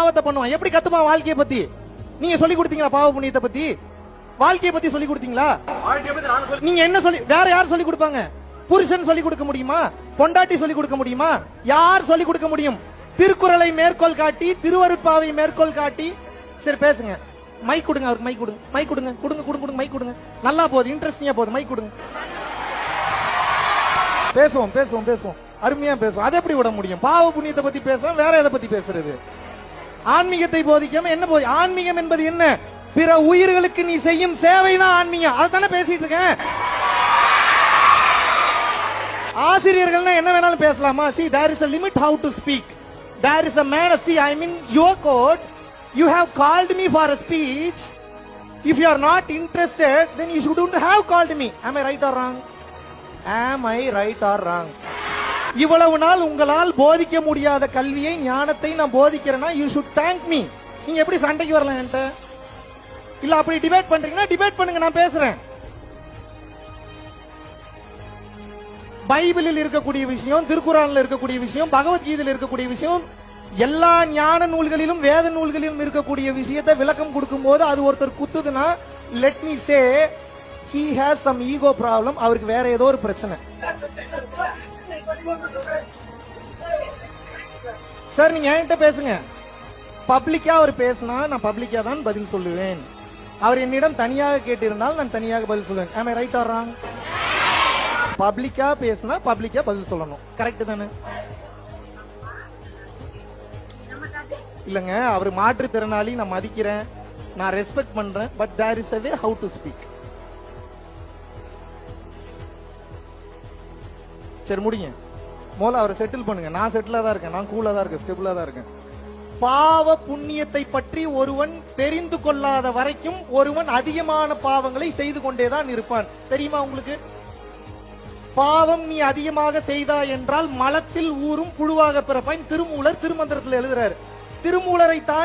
பாவத்தை பண்ணுவான். எப்படி கத்துப்பான் வாழ்க்கையை பத்தி? நீங்க சொல்லி கொடுத்தீங்களா? பாவ புண்ணியத்தை பத்தி, வாழ்க்கையை பத்தி சொல்லி கொடுத்தீங்களா? நீங்க என்ன சொல்லி, வேற யார் சொல்லி கொடுப்பாங்க? புருஷன் சொல்லி கொடுக்க முடியுமா? பொண்டாட்டி சொல்லி கொடுக்க முடியுமா? யார் சொல்லி கொடுக்க முடியும்? திருக்குறளை மேற்கோள் காட்டி, திருவருட்பாவை மேற்கோள் காட்டி. சரி பேசுங்க, மைக் கொடுங்க அவருக்கு, மைக் கொடுங்க, மைக் கொடுங்க, கொடுங்க கொடுங்க கொடுங்க, மைக் கொடுங்க. நல்லா போகுது, இன்ட்ரெஸ்டிங்கா போகுது, மைக் கொடுங்க. பேசுவோம் பேசுவோம் பேசுவோம், அருமையா பேசுவோம். அதை எப்படி விட முடியும்? பாவ புண்ணியத்தை பத்தி பேசுறோம், வேற எதை பத்தி பேசுறது? ஆன்மீகத்தை போதிக்காம என்ன போதி? ஆன்மீகம் என்பது என்ன? பிற உயிர்களுக்கு நீ செய்யும் சேவைதான் ஆன்மீகம். அதானே பேசிட்டு இருக்கேன். ஆசிரியர்கள்னா என்ன வேணாலும் பேசலாமா? See, there is a limit how to speak. There is a man. See, I mean your court. You have called me for a speech. If you are not interested, then you shouldn't have called me. Am I right or wrong? Am I right or wrong? இவ்வளவு நாள் உங்களால் போதிக்க முடியாத கல்வியை, ஞானத்தை நான் போதிக்கிறேன்னா you should thank me. நீங்க எப்படி சண்டைக்கு வரலாம் என்கிட்ட? இல்ல அப்படி டிபேட் பண்றீங்கன்னா டிபேட் பண்ணுங்க, நான் பேசுறேன். பைபிளில் இருக்கக்கூடிய விஷயம், திருக்குறான்ல இருக்கக்கூடிய விஷயம், பகவத்கீதையில் இருக்கக்கூடிய விஷயம், எல்லா ஞான நூல்களிலும் வேத நூல்களிலும் இருக்கக்கூடிய விஷயத்தை விளக்கம் கொடுக்கும் போது அது ஒருத்தர் குத்துதுன்னா, let me say he has some ego problem. அவருக்கு வேற ஏதோ ஒரு பிரச்சனை. சார் நீங்க என்கிட்ட பேசுங்க. பப்ளிக்கா அவர் பேசினா நான் பப்ளிக்கா தான் பதில் சொல்லுவேன். அவர் என்னிடம் தனியாக கேட்டிருந்தால் நான் தனியாக பதில் சொல்லுவேன். am I right or wrong? பப்ளிக்கா பேசினா பப்ளிக்கா பதில் சொல்லணும். கரெக்ட் தானே? இல்லங்க, அவர் மாற்றுத்திறனாளி, நான் மதிக்கிறேன், நான் ரெஸ்பெக்ட் பண்றேன். But there is a way how to speak. சரி முடிங்க, முதல்ல அவரை செட்டில் பண்ணுங்க. நான் செட்டிலா தான் இருக்கேன், நான் கூலா தான் இருக்கேன், ஸ்டெபிளா தான் இருக்கேன். பாவ புண்ணியத்தை பற்றி ஒருவன் தெரிந்து கொள்ளாத வரைக்கும் ஒருவன் அதிகமான பாவங்களை செய்து கொண்டேதான் இருப்பான். தெரியுமா உங்களுக்கு? பாவம் நீ அதிகமாக செய்தா என்றால் மலத்தில் ஊறும் புழுவாக பிறப்பான். திருமூலர் திருமந்திரத்தில் எழுதுறாரு. திருமூலரை தாண்டி